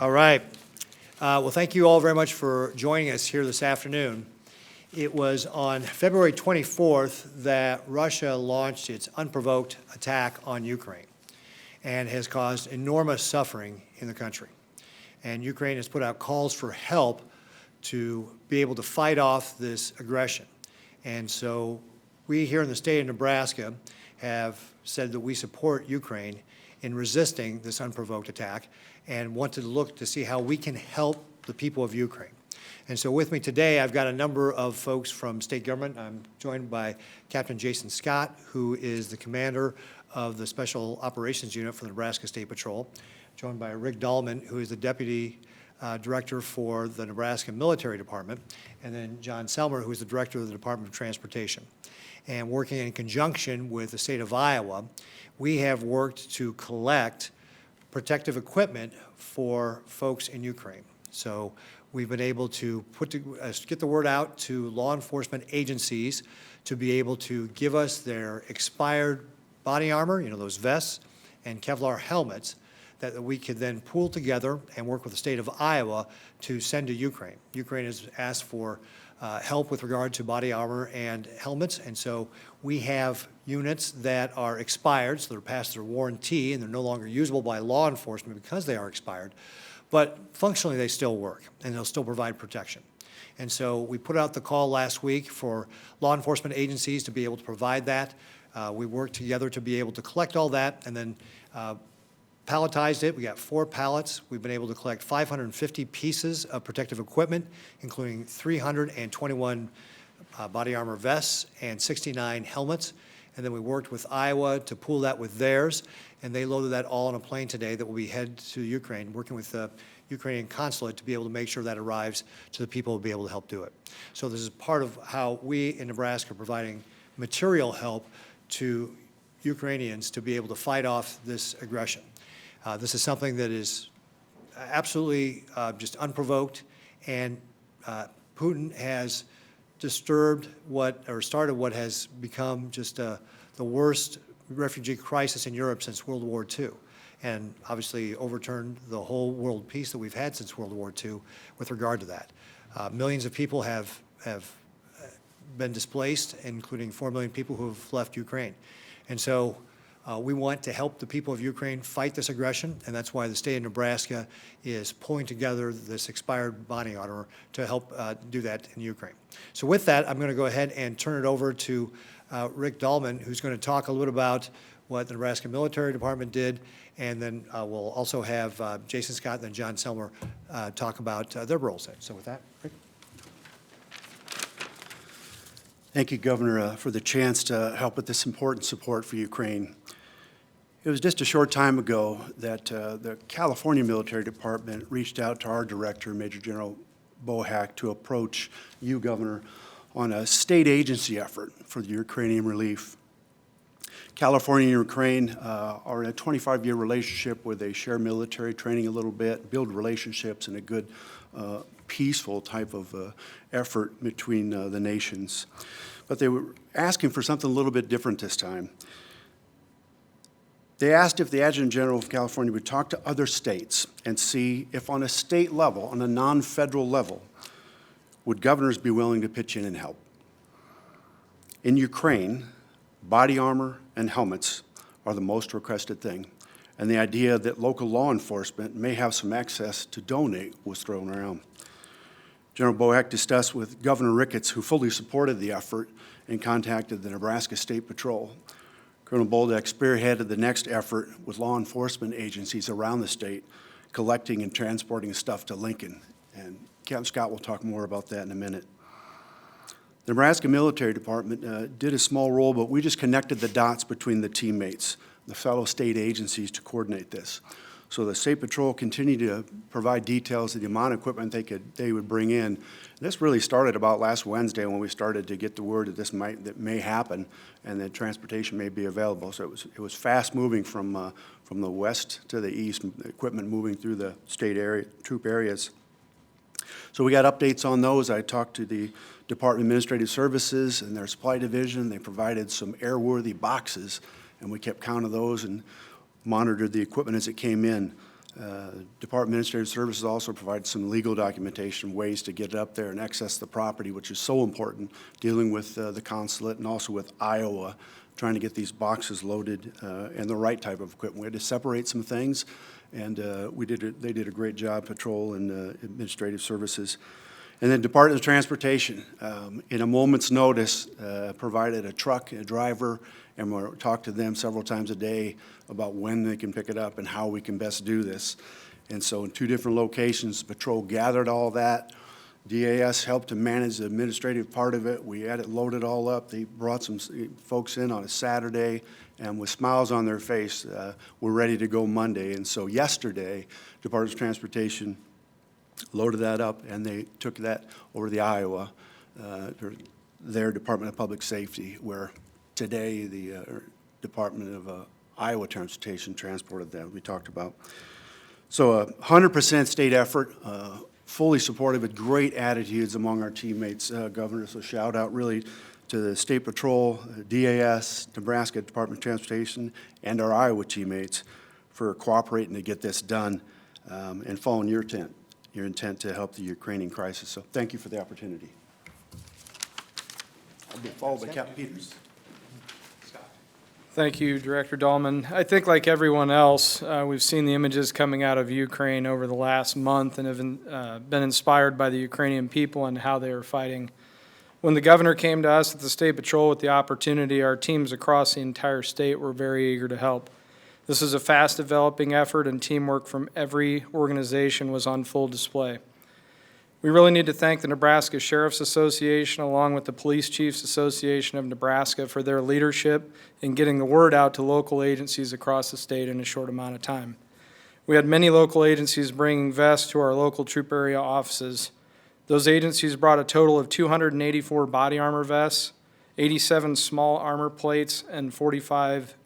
All right. Well, thank you all very much for joining us here this afternoon. It was on February 24th that Russia launched its unprovoked attack on Ukraine and has caused enormous suffering in the country. And Ukraine has put out calls for help to be able to fight off this aggression. And so we here in the state of Nebraska have said that we support Ukraine in resisting this unprovoked attack and want to look to see how we can help the people of Ukraine. And so with me today, I've got a number of folks from state government. I'm joined by Captain Jason Scott, who is the commander of the Special Operations Unit for the Nebraska State Patrol, joined by Rick Dahlman, who is the Deputy Director for the Nebraska Military Department, and then John Selmer, who is the Director of the Department of Transportation. And working in conjunction with the state of Iowa, we have worked to collect protective equipment for folks in Ukraine. So we've been able to get the word out to law enforcement agencies to be able to give us their expired body armor, those vests, and Kevlar helmets that we could then pool together and work with the state of Iowa to send to Ukraine. Ukraine has asked for help with regard to body armor and helmets, and so we have units that are expired, so they're past their warranty and they're no longer usable by law enforcement because they are expired, but functionally they still work and they'll still provide protection. And so we put out the call last week for law enforcement agencies to be able to provide that. We worked together to be able to collect all that and then palletized it. We got 4 pallets. We've been able to collect 550 pieces of protective equipment, including 321 body armor vests and 69 helmets. And then we worked with Iowa to pool that with theirs, and they loaded that all on a plane today that will be headed to Ukraine, working with the Ukrainian consulate to be able to make sure that arrives to the people who will be able to help do it. So this is part of how we in Nebraska are providing material help to Ukrainians to be able to fight off this aggression. This is something that is absolutely just unprovoked, and Putin has disturbed started what has become just the worst refugee crisis in Europe since World War II, and obviously overturned the whole world peace that we've had since World War II with regard to that. Millions of people have been displaced, including 4 million people who have left Ukraine. And so we want to help the people of Ukraine fight this aggression, and that's why the state of Nebraska is pulling together this expired body armor to help do that in Ukraine. So with that, I'm going to go ahead and turn it over to Rick Dahlman, who's going to talk a little bit about what the Nebraska Military Department did, and then we'll also have Jason Scott and then John Selmer talk about their roles. So with that, Rick. Thank you, Governor, for the chance to help with this important support for Ukraine. It was just a short time ago that the California Military Department reached out to our director, Major General Bohack, to approach you, Governor, on a state agency effort for the Ukrainian relief. California and Ukraine are in a 25-year relationship where they share military training a little bit, build relationships, and a good peaceful type of effort between the nations. But they were asking for something a little bit different this time. They asked if the Adjutant General of California would talk to other states and see if on a state level, on a non-federal level, would governors be willing to pitch in and help. In Ukraine, body armor and helmets are the most requested thing, and the idea that local law enforcement may have some access to donate was thrown around. General Bohack discussed with Governor Ricketts, who fully supported the effort, and contacted the Nebraska State Patrol. Colonel Bolduc spearheaded the next effort with law enforcement agencies around the state, collecting and transporting stuff to Lincoln. And Captain Scott will talk more about that in a minute. The Nebraska Military Department did a small role, but we just connected the dots between the teammates, the fellow state agencies, to coordinate this. So the State Patrol continued to provide details of the amount of equipment they would bring in. This really started about last Wednesday when we started to get the word that that may happen and that transportation may be available. So it was fast moving from the west to the east, equipment moving through the state area, troop areas. So we got updates on those. I talked to the Department of Administrative Services and their supply division. They provided some airworthy boxes, and we kept count of those and monitored the equipment as it came in. Department of Administrative Services also provided some legal documentation, ways to get it up there and access the property, which is so important, dealing with the consulate and also with Iowa, trying to get these boxes loaded and the right type of equipment. We had to separate some things, and they did a great job, Patrol and Administrative Services. And then Department of Transportation, in a moment's notice, provided a truck, a driver, and we'll talk to them several times a day about when they can pick it up and how we can best do this. And so in 2 different locations, Patrol gathered all that. DAS helped to manage the administrative part of it. We had it loaded all up. They brought some folks in on a Saturday, and with smiles on their face, we're ready to go Monday. And so yesterday, Department of Transportation loaded that up, and they took that over to the Iowa, their Department of Public Safety, where today the Department of Iowa Transportation transported that we talked about. So 100% state effort, fully supportive with great attitudes among our teammates, Governor. So shout out really to the State Patrol, DAS, Nebraska Department of Transportation, and our Iowa teammates for cooperating to get this done and following your intent to help the Ukrainian crisis. So thank you for the opportunity. I'll be followed by Captain Peters. Thank you, Director Dahlman. I think like everyone else, we've seen the images coming out of Ukraine over the last month and have been inspired by the Ukrainian people and how they are fighting. When the governor came to us at the State Patrol with the opportunity, our teams across the entire state were very eager to help. This is a fast-developing effort, and teamwork from every organization was on full display. We really need to thank the Nebraska Sheriff's Association along with the Police Chiefs Association of Nebraska for their leadership in getting the word out to local agencies across the state in a short amount of time. We had many local agencies bringing vests to our local troop area offices. Those agencies brought a total of 284 body armor vests, 87 small armor plates, and 45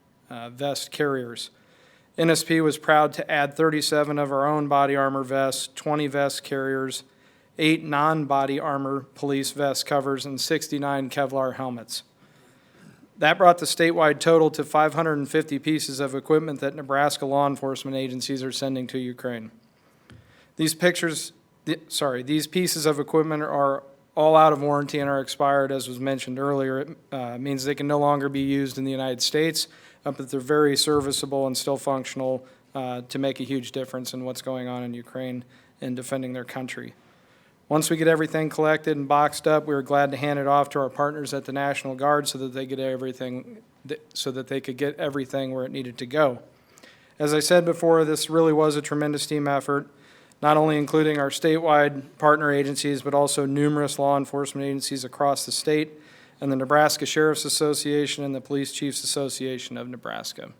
vest carriers. NSP was proud to add 37 of our own body armor vests, 20 vest carriers, 8 non-body armor police vest covers, and 69 Kevlar helmets. That brought the statewide total to 550 pieces of equipment that Nebraska law enforcement agencies are sending to Ukraine. These pieces of equipment are all out of warranty and are expired, as was mentioned earlier. It means they can no longer be used in the United States, but they're very serviceable and still functional to make a huge difference in what's going on in Ukraine and defending their country. Once we get everything collected and boxed up, we were glad to hand it off to our partners at the National Guard so that they could get everything where it needed to go. As I said before, this really was a tremendous team effort, not only including our statewide partner agencies, but also numerous law enforcement agencies across the state and the Nebraska Sheriff's Association and the Police Chiefs Association of Nebraska.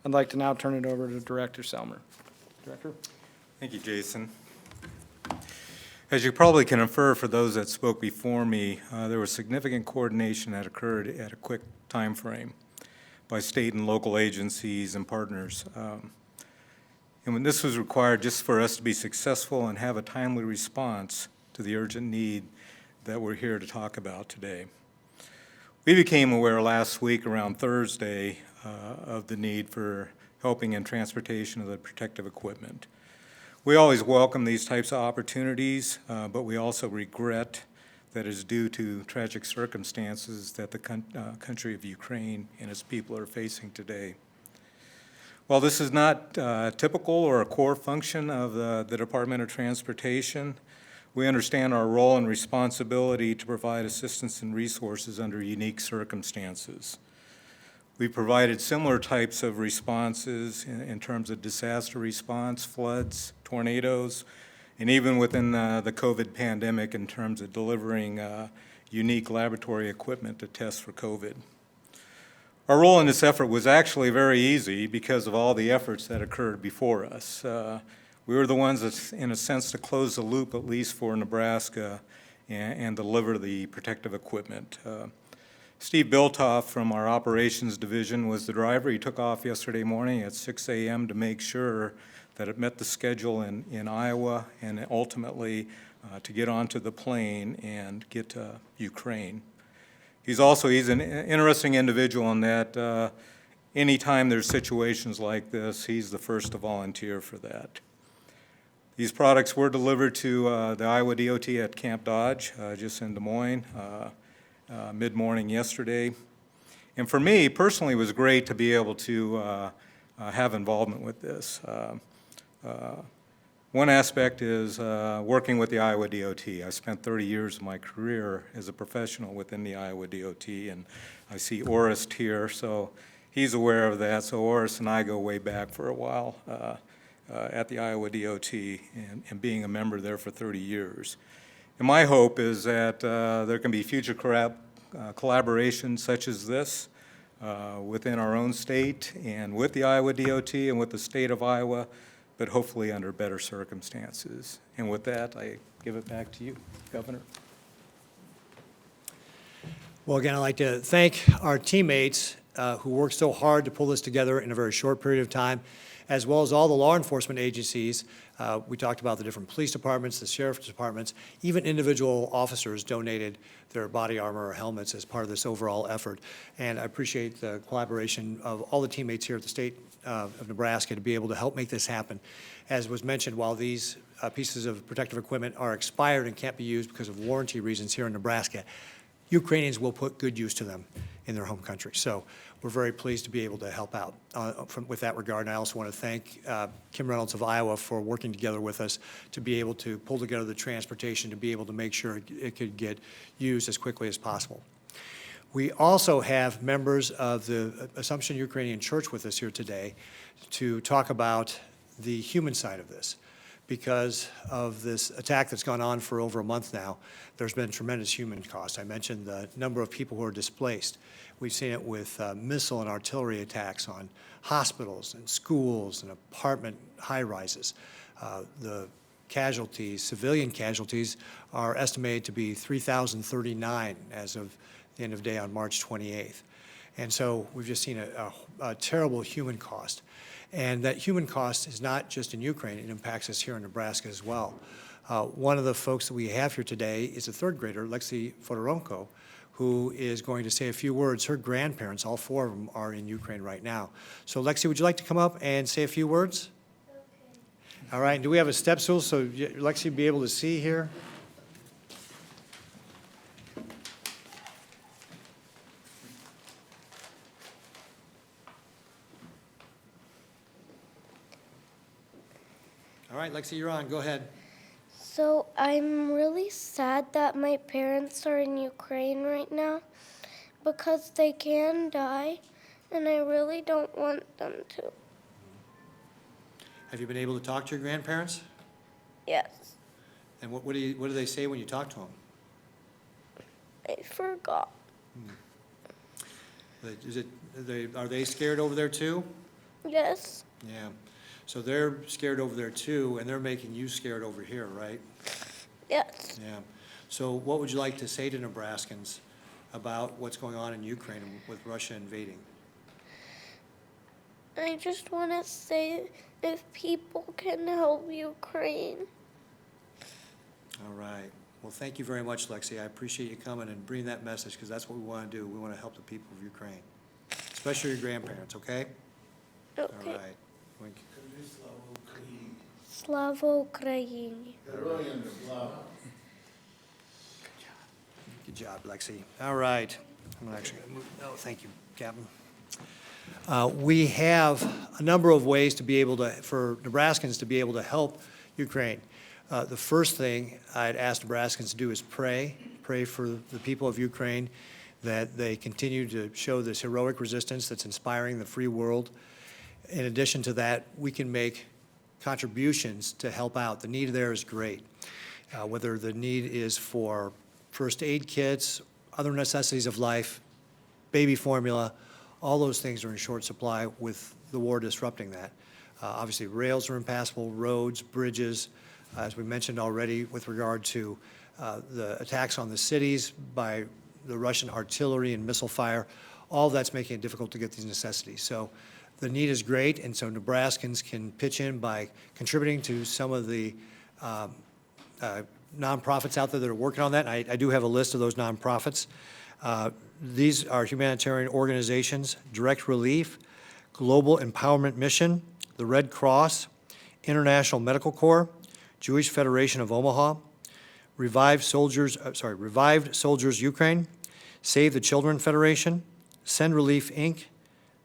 I'd like to now turn it over to Director Selmer. Director? Thank you, Jason. As you probably can infer for those that spoke before me, there was significant coordination that occurred at a quick time frame by state and local agencies and partners. And when this was required just for us to be successful and have a timely response to the urgent need that we're here to talk about today. We became aware last week around Thursday of the need for helping in transportation of the protective equipment. We always welcome these types of opportunities, but we also regret that is due to tragic circumstances that the country of Ukraine and its people are facing today. While this is not typical or a core function of the Department of Transportation, we understand our role and responsibility to provide assistance and resources under unique circumstances. We provided similar types of responses in terms of disaster response, floods, tornadoes, and even within the COVID pandemic in terms of delivering unique laboratory equipment to test for COVID. Our role in this effort was actually very easy because of all the efforts that occurred before us. We were the ones that, in a sense, to close the loop, at least for Nebraska, and deliver the protective equipment. Steve Biltoff from our operations division was the driver. He took off yesterday morning at 6 a.m. to make sure that it met the schedule in Iowa and ultimately to get onto the plane and get to Ukraine. He's an interesting individual in that anytime there's situations like this, he's the first to volunteer for that. These products were delivered to the Iowa DOT at Camp Dodge, just in Des Moines, mid-morning yesterday. And for me, personally, it was great to be able to have involvement with this. One aspect is working with the Iowa DOT. I spent 30 years of my career as a professional within the Iowa DOT, and I see Orest here, so he's aware of that. So Orest and I go way back for a while at the Iowa DOT and being a member there for 30 years. And my hope is that there can be future collaboration such as this within our own state and with the Iowa DOT and with the state of Iowa, but hopefully under better circumstances. And with that, I give it back to you, Governor. Well, again, I'd like to thank our teammates who worked so hard to pull this together in a very short period of time, as well as all the law enforcement agencies. We talked about the different police departments, the sheriff's departments, even individual officers donated their body armor or helmets as part of this overall effort. And I appreciate the collaboration of all the teammates here at the state of Nebraska to be able to help make this happen. As was mentioned, while these pieces of protective equipment are expired and can't be used because of warranty reasons here in Nebraska, Ukrainians will put good use to them in their home country. So we're very pleased to be able to help out with that regard. And I also want to thank Kim Reynolds of Iowa for working together with us to be able to pull together the transportation to be able to make sure it could get used as quickly as possible. We also have members of the Assumption Ukrainian Church with us here today to talk about the human side of this. Because of this attack that's gone on for over a month now, there's been tremendous human cost. I mentioned the number of people who are displaced. We've seen it with missile and artillery attacks on hospitals and schools and apartment high-rises. The casualties, civilian casualties, are estimated to be 3,039 as of the end of day on March 28th. And so we've just seen a terrible human cost. And that human cost is not just in Ukraine, it impacts us here in Nebraska as well. One of the folks that we have here today is a third grader, Lexi Fodorenko, who is going to say a few words. Her grandparents, all four of them, are in Ukraine right now. So Lexi, would you like to come up and say a few words? Okay. All right, and do we have a step stool so Lexi will be able to see here? All right, Lexi, you're on. Go ahead. So I'm really sad that my parents are in Ukraine right now because they can die, and I really don't want them to. Have you been able to talk to your grandparents? Yes, And what do they say when you talk to them? I forgot. Are they scared over there too? Yes, Yeah. So they're scared over there too, and they're making you scared over here, right? yes. Yeah. So what would you like to say to Nebraskans about what's going on in Ukraine with Russia invading? I just want to say if people can help Ukraine. All right. Well, thank you very much, Lexi. I appreciate you coming and bringing that message because that's what we want to do. We want to help the people of Ukraine, especially your grandparents, okay? Okay. All right. Thank you. Slava Ukraini. Good job, Lexi. All right. I'm actually going to move. Oh, thank you, Captain. We have a number of ways to be able to, for Nebraskans to be able to help Ukraine. The first thing I'd ask Nebraskans to do is pray for the people of Ukraine, that they continue to show this heroic resistance that's inspiring the free world. In addition to that, we can make contributions to help out. The need there is great. Whether the need is for first aid kits, other necessities of life, baby formula, all those things are in short supply with the war disrupting that. Obviously, rails are impassable, roads, bridges, as we mentioned already with regard to the attacks on the cities by the Russian artillery and missile fire, all that's making it difficult to get these necessities. So the need is great, and so Nebraskans can pitch in by contributing to some of the nonprofits out there that are working on that. And I do have a list of those nonprofits. These are humanitarian organizations: Direct Relief, Global Empowerment Mission, the Red Cross, International Medical Corps, Jewish Federation of Omaha, Revived Soldiers Ukraine, Save the Children Federation, Send Relief, Inc.,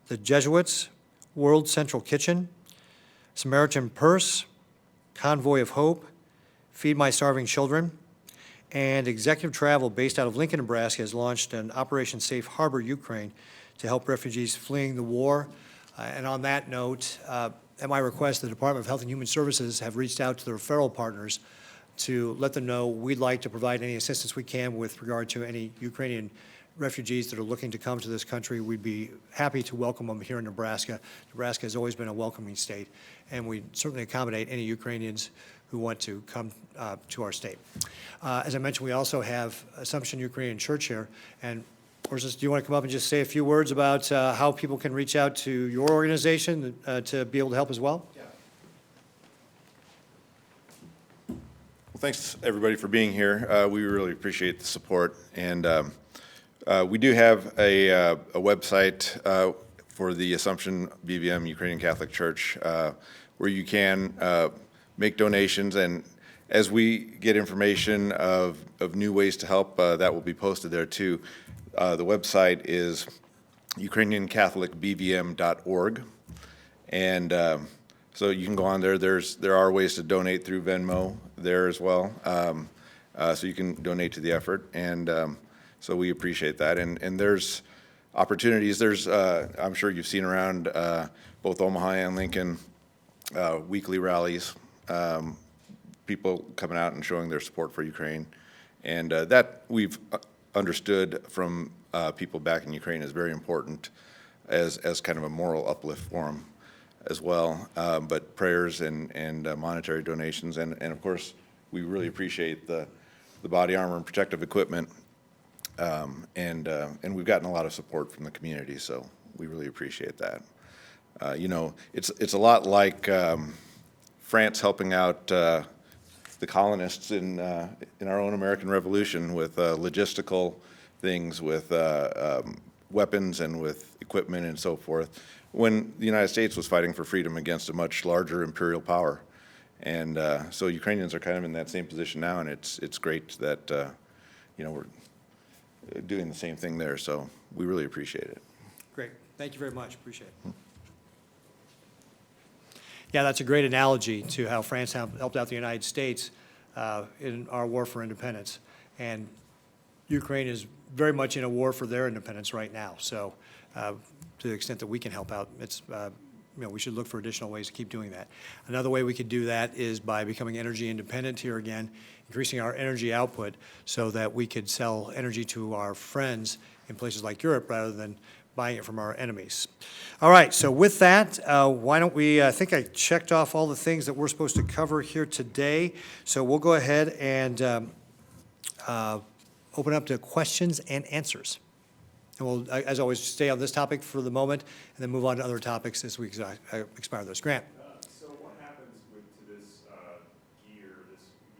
the Jesuits, World Central Kitchen, Samaritan Purse, Convoy of Hope, Feed My Starving Children, and Executive Travel, based out of Lincoln, Nebraska, has launched an Operation Safe Harbor Ukraine to help refugees fleeing the war. And on that note, at my request, the Department of Health and Human Services have reached out to the referral partners to let them know we'd like to provide any assistance we can with regard to any Ukrainian refugees that are looking to come to this country. We'd be happy to welcome them here in Nebraska. Nebraska has always been a welcoming state, and we certainly accommodate any Ukrainians who want to come to our state. As I mentioned, we also have Assumption Ukrainian Church here, and Ursus, do you want to come up and just say a few words about how people can reach out to your organization to be able to help as well? Well, thanks, everybody, for being here. We really appreciate the support. And we do have a website for the Assumption BVM Ukrainian Catholic Church where you can make donations. And as we get information of new ways to help, that will be posted there, too. The website is ukrainiancatholicbvm.org. And so you can go on there. There are ways to donate through Venmo there as well. So you can donate to the effort. And so we appreciate that. And there's opportunities. There's, I'm sure you've seen around both Omaha and Lincoln, weekly rallies, people coming out and showing their support for Ukraine. And that we've understood from people back in Ukraine is very important as kind of a moral uplift for them as well. But prayers and monetary donations, and of course, we really appreciate the body armor and protective equipment. And we've gotten a lot of support from the community, so we really appreciate that. You know, it's a lot like France helping out the colonists in our own American Revolution with logistical things, with weapons and with equipment and so forth, when the United States was fighting for freedom against a much larger imperial power. And so Ukrainians are kind of in that same position now, and it's great that you know, we're doing the same thing there. So we really appreciate it. Great. Thank you very much. Appreciate it. Yeah, that's a great analogy to how France helped out the United States in our war for independence. And Ukraine is very much in a war for their independence right now. So to the extent that we can help out, it's, you know, we should look for additional ways to keep doing that. Another way we could do that is by becoming energy independent here again, increasing our energy output so that we could sell energy to our friends in places like Europe rather than buying it from our enemies. All right, so with that, why don't we, I think I checked off all the things that we're supposed to cover here today. So we'll go ahead and open up to questions and answers. And we'll, as always, stay on this topic for the moment and then move on to other topics as we expire those. Grant. So what happens to this gear,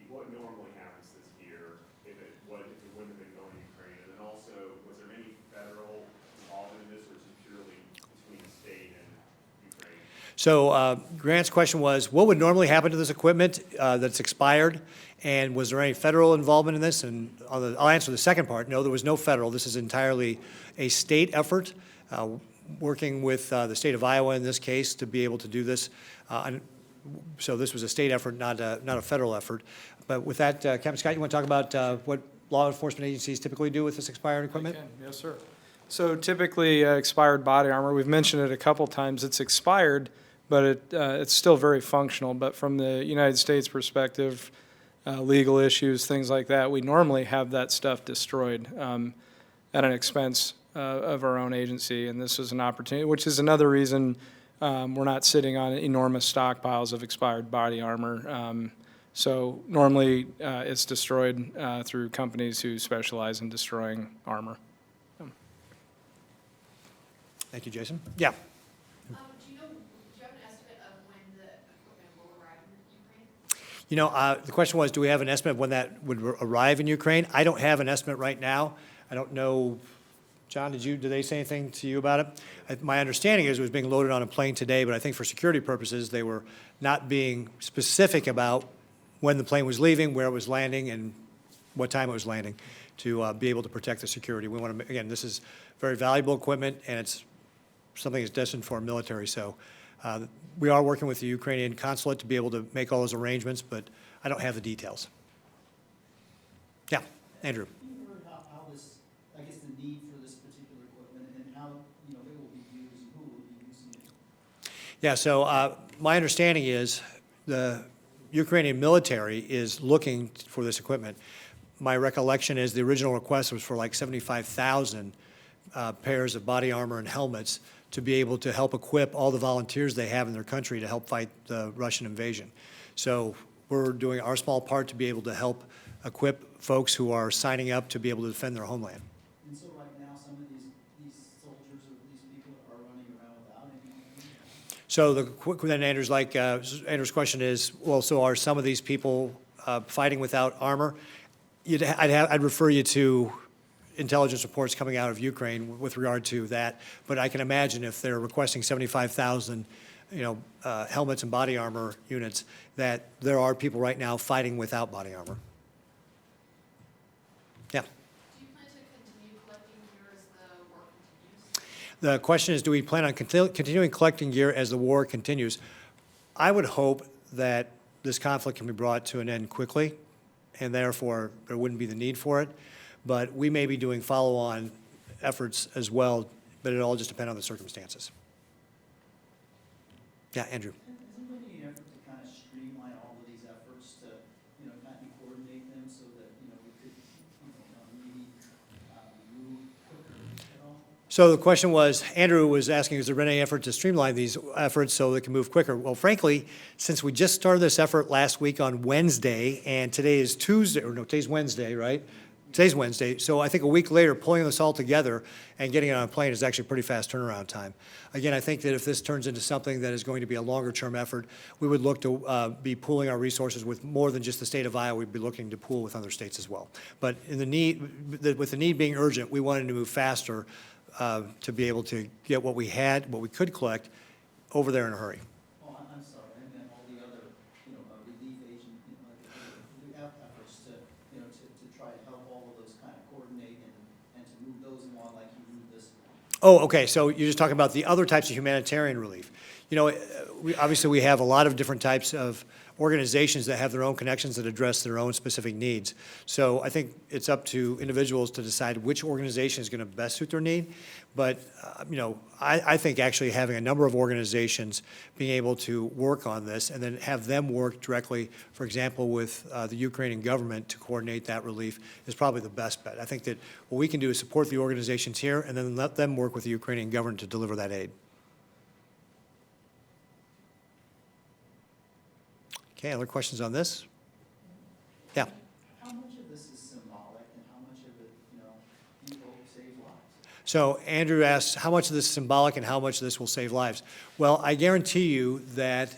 what normally happens this gear, if it wouldn't have been going to Ukraine? And then also, was there any federal involvement in this, or is it purely between the state and Ukraine? So Grant's question was, what would normally happen to this equipment that's expired? And was there any federal involvement in this? And I'll answer the second part. No, there was no federal. This is entirely a state effort, working with the state of Iowa in this case to be able to do this. So this was a state effort, not a federal effort. But with that, Captain Scott, you want to talk about what law enforcement agencies typically do with this expired equipment? I can. Yes, sir. So typically, expired body armor, we've mentioned it a couple times, it's expired, but it's still very functional. But from the United States perspective, legal issues, things like that, we normally have that stuff destroyed at an expense of our own agency. And this is an opportunity, which is another reason we're not sitting on enormous stockpiles of expired body armor. So normally it's destroyed through companies who specialize in destroying armor. Thank you, Jason. Yeah. Do you have an estimate of when the equipment will arrive in Ukraine? You know, the question was, do we have an estimate of when that would arrive in Ukraine? I don't have an estimate right now. I don't know John, did they say anything to you about it? My understanding is it was being loaded on a plane today, but I think for security purposes, they were not being specific about when the plane was leaving, where it was landing, and what time it was landing, to be able to protect the security. We want to, again, this is very valuable equipment, and it's something that's destined for our military. So we are working with the Ukrainian consulate to be able to make all those arrangements, but I don't have the details. Yeah, Andrew. You heard how this, I guess, the need for this particular equipment and how, it will be used and who will be using it? Yeah, so my understanding is the Ukrainian military is looking for this equipment. My recollection is the original request was for like 75,000 pairs of body armor and helmets to be able to help equip all the volunteers they have in their country to help fight the Russian invasion. So we're doing our small part to be able to help equip folks who are signing up to be able to defend their homeland. And so right now, some of these soldiers or these people are running around without anything? So then Andrew's question is, well, so are some of these people fighting without armor? I'd refer you to intelligence reports coming out of Ukraine with regard to that. But I can imagine if they're requesting 75,000, helmets and body armor units, that there are people right now fighting without body armor. Yeah. Do you plan to continue collecting gear as the war continues? The question is, do we plan on continuing collecting gear as the war continues? I would hope that this conflict can be brought to an end quickly, and therefore there wouldn't be the need for it. But we may be doing follow-on efforts as well, but it all just depends on the circumstances. Yeah, Andrew. Hasn't there been any effort to kind of streamline all of these efforts to, kind of coordinate them so that, we could, maybe move quicker at all? So the question was, Andrew was asking, has there been any effort to streamline these efforts so they can move quicker? Well, frankly, since we just started this effort last week on Wednesday, and today is Tuesday, or no, today's Wednesday, right? Today's Wednesday, so I think a week later, pulling this all together and getting it on a plane is actually a pretty fast turnaround time. Again, I think that if this turns into something that is going to be a longer-term effort, we would look to be pooling our resources with more than just the state of Iowa. We'd be looking to pool with other states as well. But with the need being urgent, we wanted to move faster to be able to get what we could collect over there in a hurry. Oh, I'm sorry, I meant all the other, relief agent, the efforts to, to try to help all of those kind of coordinate and to move those along like you moved this. Oh, okay, so you're just talking about the other types of humanitarian relief. Obviously, we have a lot of different types of organizations that have their own connections that address their own specific needs. So I think it's up to individuals to decide which organization is going to best suit their need. But, I think actually having a number of organizations being able to work on this and then have them work directly, for example, with the Ukrainian government to coordinate that relief is probably the best bet. I think that what we can do is support the organizations here and then let them work with the Ukrainian government to deliver that aid. Okay, other questions on this? Yeah. How much of this is symbolic and how much of it, you hope saves lives? So Andrew asks, how much of this is symbolic and how much of this will save lives? Well, I guarantee you that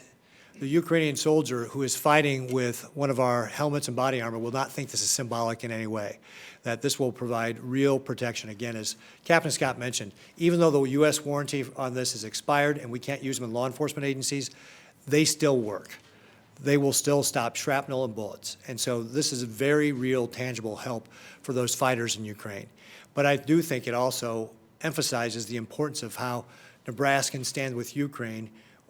the Ukrainian soldier who is fighting with one of our helmets and body armor will not think this is symbolic in any way, that this will provide real protection. Again, as Captain Scott mentioned, even though the U.S. warranty on this is expired and we can't use them in law enforcement agencies, they still work. They will still stop shrapnel and bullets. And so this is a very real, tangible help for those fighters in Ukraine. But I do think it also emphasizes the importance of how Nebraskans stand with Ukraine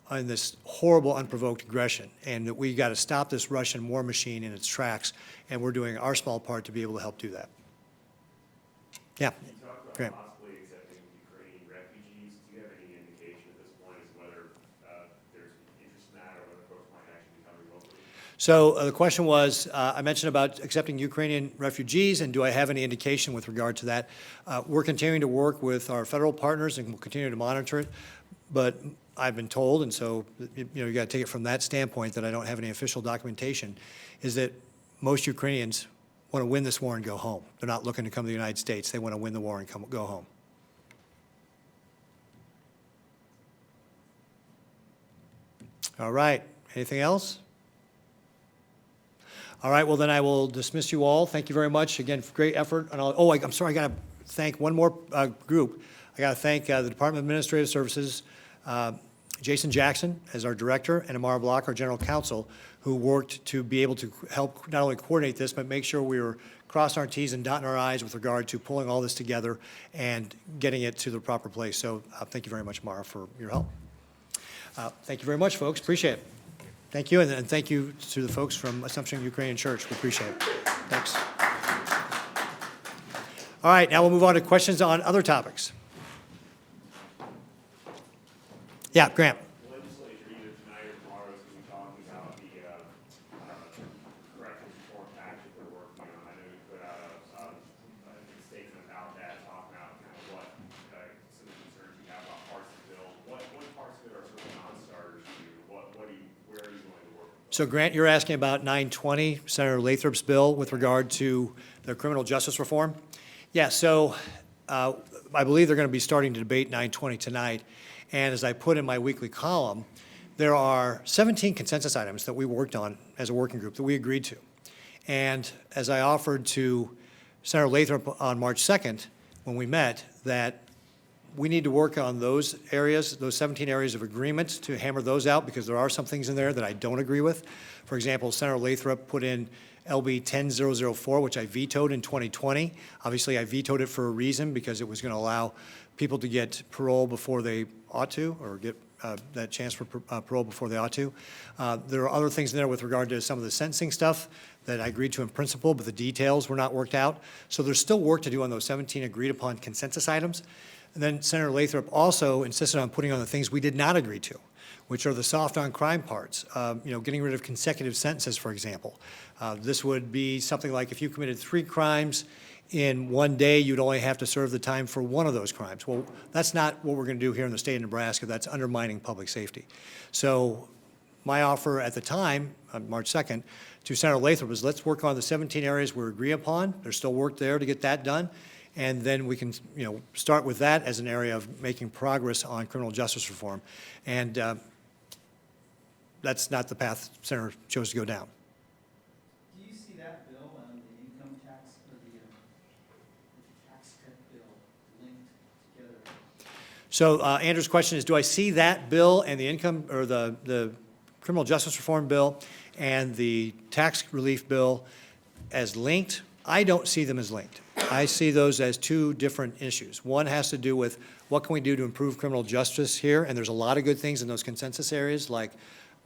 on this horrible, unprovoked aggression, and that we got to stop this Russian war machine in its tracks, and we're doing our small part to be able to help do that. Yeah, You talked about Graham. possibly accepting Ukrainian refugees. Do you have any indication at this point as whether there's interest in that or whether folks might actually come remotely? So the question was, I mentioned about accepting Ukrainian refugees, and do I have any indication with regard to that? We're continuing to work with our federal partners, and we'll continue to monitor it. But I've been told, and so you got to take it from that standpoint, that I don't have any official documentation, is that most Ukrainians want to win this war and go home. They're not looking to come to the United States. They want to win the war and go home. All right. Anything else? All right. Well, then I will dismiss you all. Thank you very much. Again, great effort. And I'm sorry. I got to thank one more group. I got to thank the Department of Administrative Services, Jason Jackson as our director, and Amara Block, our general counsel, who worked to be able to help not only coordinate this, but make sure we were crossing our T's and dotting our I's with regard to pulling all this together and getting it to the proper place. So thank you very much, Amara, for your help. Thank you very much, folks. Appreciate it. Thank you, and thank you to the folks from Assumption Ukrainian Church. We appreciate it. Thanks. All right, now we'll move on to questions on other topics. Yeah, Grant. The legislature, either tonight or tomorrow, is going to be talking about the corrections reform package they're working on. I know you put out a statement about that, talking about kind of what some of the concerns you have about parts of the bill. What parts of it are sort of non-starters to you? Where are you going to work? So Grant, you're asking about 920, Senator Lathrop's bill with regard to the criminal justice reform? Yeah, so I believe they're going to be starting to debate 920 tonight. And as I put in my weekly column, there are 17 consensus items that we worked on as a working group that we agreed to. And as I offered to Senator Lathrop on March 2nd, when we met, that we need to work on those areas, those 17 areas of agreement, to hammer those out, because there are some things in there that I don't agree with. For example, Senator Lathrop put in LB 10004, which I vetoed in 2020. Obviously, I vetoed it for a reason, because it was going to allow people to get parole before they ought to, or get that chance for parole before they ought to. There are other things in there with regard to some of the sentencing stuff that I agreed to in principle, but the details were not worked out. So there's still work to do on those 17 agreed upon consensus items. And then Senator Lathrop also insisted on putting on the things we did not agree to, which are the soft on crime parts, getting rid of consecutive sentences, for example. This would be something like if you committed 3 crimes in one day, you'd only have to serve the time for one of those crimes. Well, that's not what we're going to do here in the state of Nebraska. That's undermining public safety. So my offer at the time, on March 2nd, to Senator Lathrop was, let's work on the 17 areas we agree upon. There's still work there to get that done. And then we can, start with that as an area of making progress on criminal justice reform. And that's not the path Senator chose to go down. Do you see that bill and the income tax, or the tax cut bill linked together? So Andrew's question is, do I see that bill and the income, or the criminal justice reform bill and the tax relief bill as linked? I don't see them as linked. I see those as two different issues. One has to do with what can we do to improve criminal justice here, and there's a lot of good things in those consensus areas, like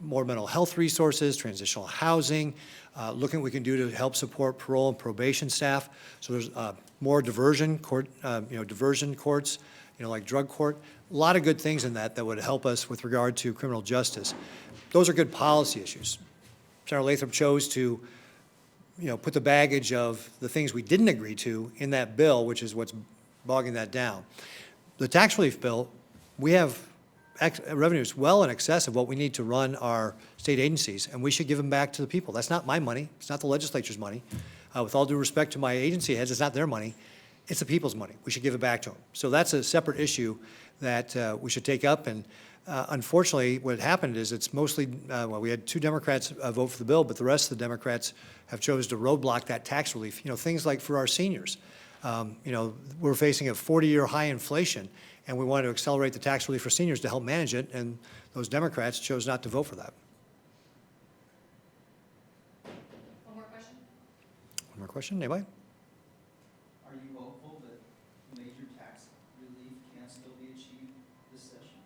more mental health resources, transitional housing, looking at what we can do to help support parole and probation staff. So there's more diversion courts, like drug court. A lot of good things in that would help us with regard to criminal justice. Those are good policy issues. Senator Lathrop chose to put the baggage of the things we didn't agree to in that bill, which is what's bogging that down. The tax relief bill, we have revenues well in excess of what we need to run our state agencies, and we should give them back to the people. That's not my money. It's not the legislature's money. With all due respect to my agency heads, it's not their money. It's the people's money. We should give it back to them. So that's a separate issue that we should take up. And unfortunately, what happened is it's mostly, we had 2 Democrats vote for the bill, but the rest of the Democrats have chosen to roadblock that tax relief. Things like for our seniors. We're facing a 40-year high inflation, and we wanted to accelerate the tax relief for seniors to help manage it, and those Democrats chose not to vote for that. One more question? One more question, anybody? Are you hopeful that major tax relief can still be achieved this session?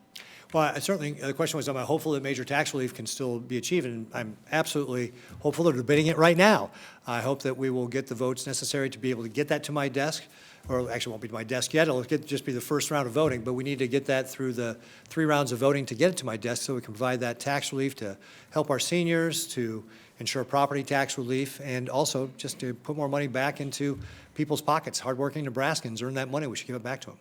Well, certainly, the question was, am I hopeful that major tax relief can still be achieved? And I'm absolutely hopeful. They're debating it right now. I hope that we will get the votes necessary to be able to get that to my desk, or actually won't be to my desk yet. It'll just be the first round of voting, but we need to get that through the 3 rounds of voting to get it to my desk so we can provide that tax relief to help our seniors, to ensure property tax relief, and also just to put more money back into people's pockets. Hardworking Nebraskans earn that money. We should give it back to them.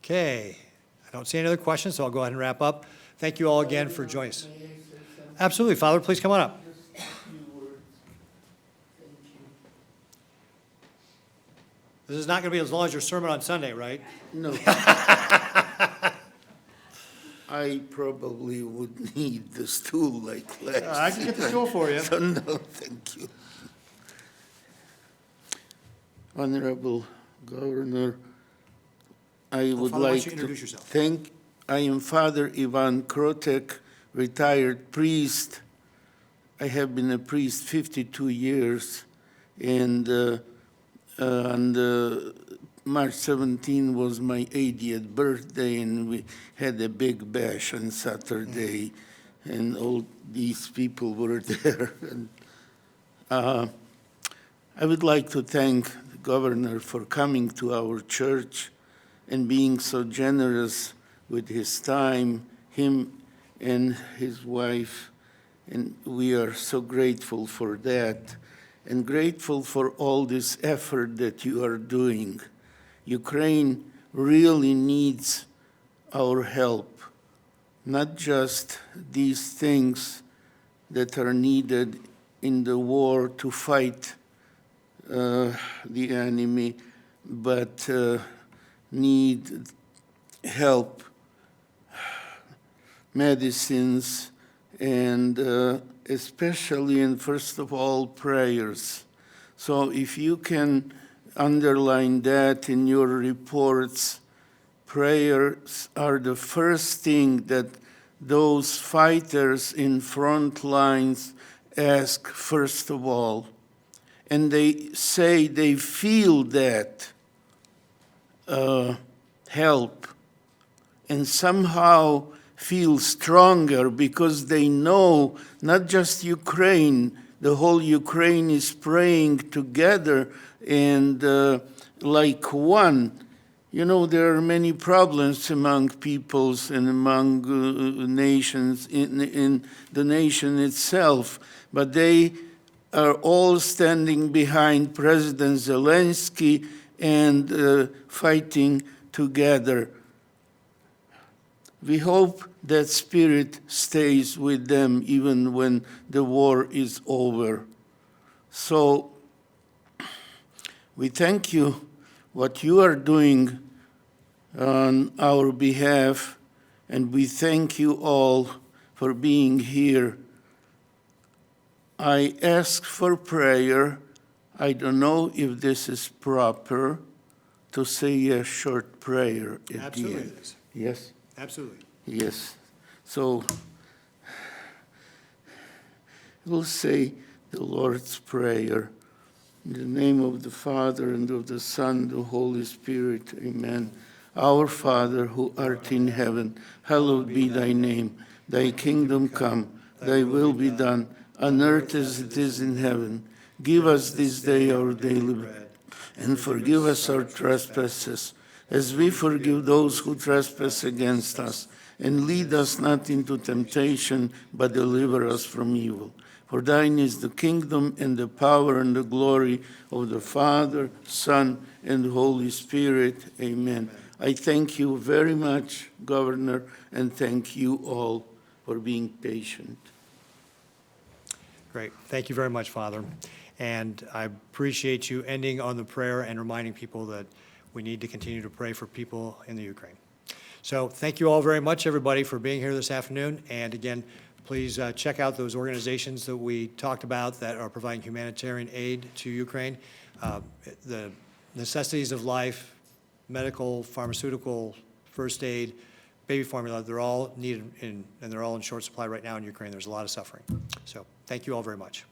Okay, I don't see any other questions, so I'll go ahead and wrap up. Thank you all again for joining us. May I say something? Absolutely, Father, please come on up. Just a few words. Thank you. This is not going to be as long as your sermon on Sunday, right? No. I probably would need the stool like last. I can get the stool for you. So no, thank you. Honorable Governor, I would Father, why don't like you to introduce yourself? thank, I am Father Ivan Krotek, retired priest. I have been a priest 52 years, and on March 17 was my 80th birthday, and we had a big bash on Saturday, and all these people were there. And, I would like to thank the governor for coming to our church and being so generous with his time, him and his wife, and we are so grateful for that, and grateful for all this effort that you are doing. Ukraine really needs our help, not just these things that are needed in the war to fight the enemy, but need help, medicines, and especially and first of all, prayers. So if you can underline that in your reports, prayers are the first thing that those fighters in front lines ask first of all. And they say they feel that help and somehow feel stronger because they know not just Ukraine, the whole Ukraine is praying together and like one. You know, there are many problems among peoples and among nations in the nation itself, but they are all standing behind President Zelensky and fighting together. We hope that spirit stays with them even when the war is over. So we thank you what you are doing on our behalf, and we thank you all for being here. I ask for prayer. I don't know if this is proper to say a short prayer at the Absolutely end. it is. Yes? Absolutely. Yes. So we'll say the Lord's Prayer. In the name of the Father, and of the Son, and the Holy Spirit. Amen. Our Father, who art in heaven, hallowed be thy name. Thy kingdom come, thy will be done, on earth as it is in heaven. Give us this day our daily bread, and forgive us our trespasses, as we forgive those who trespass against us. And lead us not into temptation, but deliver us from evil. For thine is the kingdom, and the power, and the glory of the Father, Son, and Holy Spirit. Amen. I thank you very much, Governor, and thank you all for being patient. Great. Thank you very much, Father. And I appreciate you ending on the prayer and reminding people that we need to continue to pray for people in the Ukraine. So thank you all very much, everybody, for being here this afternoon. And again, please check out those organizations that we talked about that are providing humanitarian aid to Ukraine. The necessities of life, medical, pharmaceutical, first aid, baby formula, they're all needed and they're all in short supply right now in Ukraine. There's a lot of suffering. So thank you all very much.